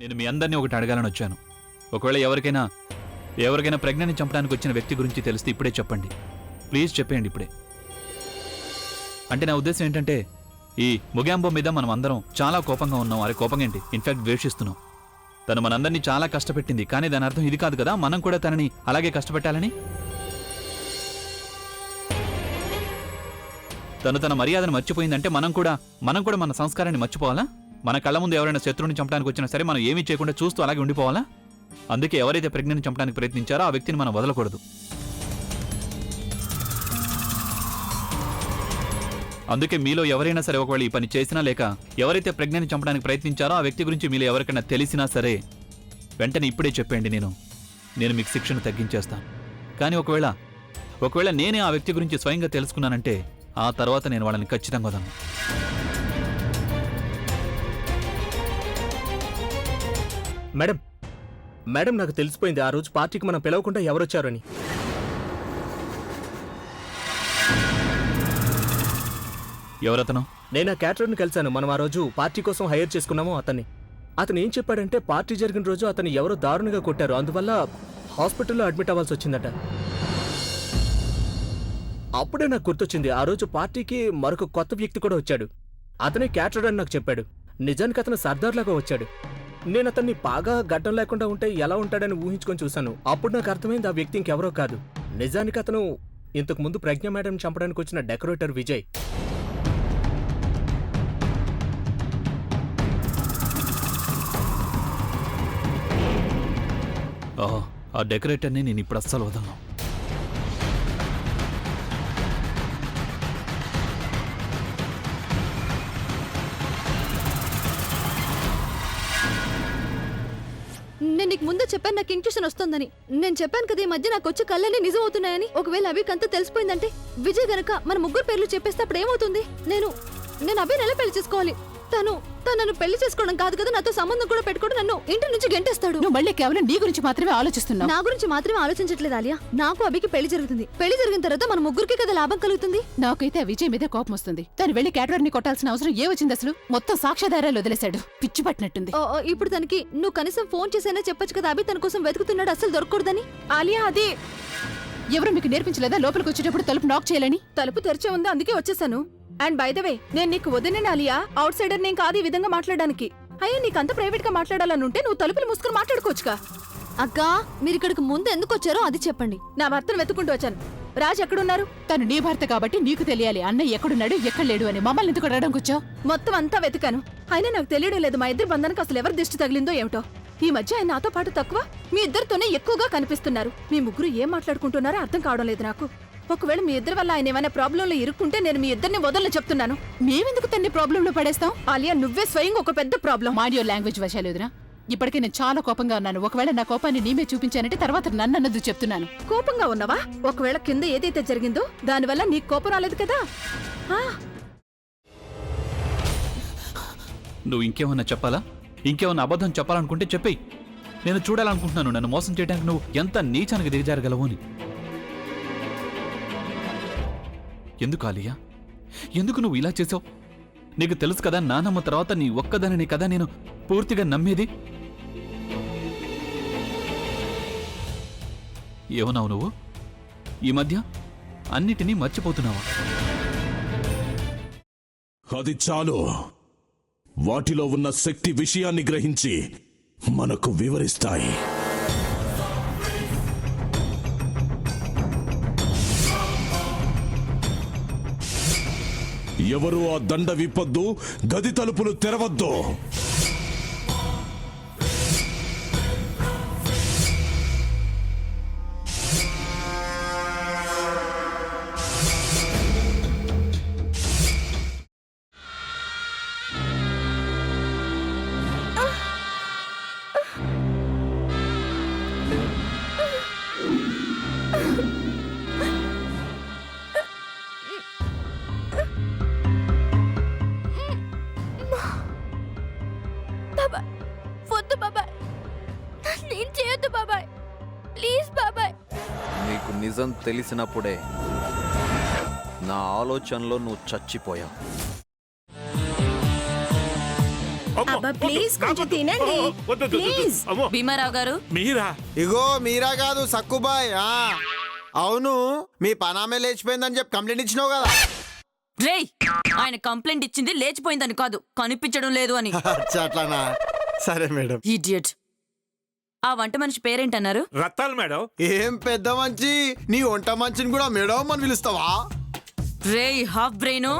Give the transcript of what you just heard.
నేను మీ అందరినీ ఒకటి అడగాలని వచ్చాను. ఒకవేళ ఎవరికైనా ప్రజ్ఞని చంపడానికి వచ్చిన వ్యక్తి గురించి తెలిస్తే ఇప్పుడే చెప్పండి. ప్లీజ్ చెప్పేయండి ఇప్పుడే. అంటే నా ఉద్దేశం ఏంటంటే, ఈ ముగాంబో మీద మనం అందరం చాలా కోపంగా ఉన్నాం. అరే కోపం ఏంటి, ఇన్ఫాక్ట్ ద్వేషిస్తున్నాం. తను మనందరినీ చాలా కష్టపెట్టింది, కానీ దాని అర్థం ఇది కాదు కదా, మనం కూడా తనని అలాగే కష్టపెట్టాలని. తన మర్యాదను మర్చిపోయిందంటే మనం కూడా మన సంస్కారాన్ని మర్చిపోవాలా? మన కళ్ళ ముందు ఎవరైనా శత్రువుని చంపడానికి వచ్చినా సరే మనం ఏమీ చేయకుండా చూస్తూ అలాగే ఉండిపోవాలా? అందుకే ఎవరైతే ప్రజ్ఞని చంపడానికి ప్రయత్నించారో ఆ వ్యక్తిని మనం వదలకూడదు. అందుకే మీలో ఎవరైనా సరే ఒకవేళ ఈ పని చేసినా, లేక ఎవరైతే ప్రజ్ఞని చంపడానికి ప్రయత్నించారో ఆ వ్యక్తి గురించి మీలో ఎవరికైనా తెలిసినా సరే వెంటనే ఇప్పుడే చెప్పండి. నేను మీకు శిక్షను తగ్గించేస్తాను. కానీ ఒకవేళ నేనే ఆ వ్యక్తి గురించి స్వయంగా తెలుసుకున్నానంటే ఆ తర్వాత నేను వాళ్ళని ఖచ్చితంగా వదలను. మేడం నాకు తెలిసిపోయింది ఆ రోజు పార్టీకి మనం పిలవకుండా ఎవరొచ్చారని. ఎవరతను? నేను ఆ క్యాటరర్ని కలిశాను. మనం ఆ రోజు పార్టీ కోసం హైర్ చేసుకున్నాము అతన్ని. అతను ఏం చెప్పాడంటే పార్టీ జరిగిన రోజు అతను ఎవరో దారుణంగా కొట్టారు, అందువల్ల హాస్పిటల్లో అడ్మిట్ అవ్వాల్సి వచ్చిందట. అప్పుడే నాకు గుర్తొచ్చింది, ఆ రోజు పార్టీకి మరొక కొత్త వ్యక్తి కూడా వచ్చాడు. అతనే క్యాటరర్ అని నాకు చెప్పాడు. నిజానికి అతను సర్దార్లాగా వచ్చాడు. నేను అతన్ని బాగా గడ్డం లేకుండా ఉంటే ఎలా ఉంటాడని ఊహించుకొని చూశాను. అప్పుడు నాకు అర్థమైంది ఆ వ్యక్తి ఇంకెవరో కాదు. నిజానికి అతను ఇంతకు ముందు ప్రజ్ఞ మేడం చంపడానికి వచ్చిన డెకరేటర్ విజయ్. ఆ డెకరేటర్ని నేను ఇప్పుడు అస్సలు వదలను. నేను నీకు ముందే చెప్పాను నాకు ఇంట్యూషన్ వస్తుందని. నేను చెప్పాను కదా ఈ మధ్య నాకు వచ్చే కళ్ళని నిజం అవుతున్నాయని. ఒకవేళ అభికంతా తెలిసిపోయిందంటే విజయ్ గనక మన ముగ్గురు పేర్లు చెప్పేస్తే అప్పుడు ఏమవుతుంది? నేను అభిని ఎలా పెళ్లి చేసుకోవాలి? తను నన్ను పెళ్లి చేసుకోవడం కాదు కదా, నాతో సంబంధం కూడా పెట్టుకోవడం, నన్ను ఇంటి నుంచి గెంటేస్తాడు. నువ్వు మళ్ళీ కేవలం నీ గురించి మాత్రమే ఆలోచిస్తున్నావు. నా గురించి మాత్రమే ఆలోచించట్లేదు ఆలియా. నాకు అభికి పెళ్లి జరుగుతుంది. పెళ్లి జరిగిన తర్వాత మన ముగ్గురికి కదా లాభం కలుగుతుంది. నాకైతే ఆ విజయ్ మీద కోపం వస్తుంది. తను వెళ్లి క్యాటరర్ ని కొట్టాల్సిన అవసరం ఏ వచ్చింది అసలు? మొత్తం సాక్ష్యాధారాలు వదిలేశాడు. పిచ్చి పట్టినట్టుంది. ఇప్పుడు తనకి నువ్వు కనీసం ఫోన్ చేసైనా చెప్పొచ్చు కదా అభి తన కోసం వెతుకుతున్నాడు, అసలు దొరకకూడదని. ఆలియా అది ఎవరు మీకు నేర్పించలేదా లోపలికి వచ్చేటప్పుడు తలుపు నాక్ చేయాలని? తలుపు తెరిచే ఉంది, అందుకే వచ్చేసాను. అండ్ బై ద వే, నేను నీకు వదిలేను ఆలియా, అవుట్ సైడర్ నేను కాదు ఈ విధంగా మాట్లాడడానికి. అయ్యా నీకంత ప్రైవేట్ గా మాట్లాడాలనుంటే నువ్వు తలుపులు మూసుకుని మాట్లాడుకోవచ్చుగా. అక్కా మీరు ఇక్కడికి ముందు ఎందుకు వచ్చారో అది చెప్పండి. నా భర్తను వెతుకుంటూ వచ్చాను. రాజ్ ఎక్కడున్నారు? తను నీ భర్త కాబట్టి నీకు తెలియాలి అన్నయ్య ఎక్కడున్నాడు ఎక్కడ లేడు అని. మమ్మల్ని ఎందుకు అడగడానికి వచ్చావు? మొత్తం అంతా వెతికాను, అయినా నాకు తెలియడం లేదు మా ఇద్దరు బంధానికి అసలు ఎవరి దిష్టి తగిలిందో ఏమిటో. ఈ మధ్య ఆయన నాతో పాటు తక్కువ, మీ ఇద్దరితోనే ఎక్కువగా కనిపిస్తున్నారు. మీ ముగ్గురు ఏం మాట్లాడుకుంటున్నారో అర్థం కావడం లేదు నాకు. ఒకవేళ మీ ఇద్దరి వల్ల ఆయన ఏమైనా ప్రాబ్లంలో ఇరుక్కుంటే నేను మీ ఇద్దరిని వదలని చెప్తున్నాను. మేమెందుకు తన్ని ప్రాబ్లంలో పడేస్తాం? ఆలియా నువ్వే స్వయంగా ఒక పెద్ద ప్రాబ్లం. మాడియో లాంగ్వేజ్ వశాలు ఎదురా. ఇప్పటికే నేను చాలా కోపంగా ఉన్నాను. ఒకవేళ నా కోపాన్ని నీమే చూపించానంటే తర్వాత నన్ను అన్నది చెప్తున్నాను. కోపంగా ఉన్నావా? ఒకవేళ కింద ఏదైతే జరిగిందో దానివల్ల నీకు కోపం రాలేదు కదా. నువ్వు ఇంకేమన్నా చెప్పాలా? ఇంకేమన్నా అబద్ధం చెప్పాలనుకుంటే చెప్పేయి. నేను చూడాలనుకుంటున్నాను నన్ను మోసం చేయడానికి నువ్వు ఎంత నీచానికి దిగజారగలవు అని. ఎందుకు ఆలియా, ఎందుకు నువ్వు ఇలా చేసావు? నీకు తెలుసు కదా నానమ్మ తర్వాత నీ ఒక్కదానిని కదా నేను పూర్తిగా నమ్మేది. ఏమన్నావు నువ్వు? ఈ మధ్య అన్నిటినీ మర్చిపోతున్నావా? అది చాలు. వాటిలో ఉన్న శక్తి విషయాన్ని గ్రహించి మనకు వివరిస్తాయి. ఎవరు ఆ దండ విప్పొద్దు, గది తలుపులు తెరవద్దు. వద్దు బాబాయ్, నేను చేయొద్దు బాబాయ్, ప్లీజ్ బాబాయ్. నీకు నిజం తెలిసినప్పుడే నా ఆలోచనలో నువ్వు చచ్చిపోయావు. అబ్బా ప్లీజ్ కొంచెం తినండి ప్లీజ్. భీమారావు గారు మీరా? ఇగో మీరా కాదు సక్కుబాయ్. అవును, మీ పనామే లేచిపోయిందని చెప్పి కంప్లైంట్ ఇచ్చినావు కదా. రేయ్, ఆయన కంప్లైంట్ ఇచ్చింది లేచిపోయిందని కాదు, కనిపించడం లేదు అని. అట్లానా? సరే మేడం. ఇడియట్. ఆ వంట మనిషి పేరేంటన్నారు? రత్తాలు మేడం. ఏం పెద్ద మంచి, నీ వంట మంచిని కూడా మేడం అని పిలుస్తావా? రేయ్ హాఫ్ బ్రెయిన్,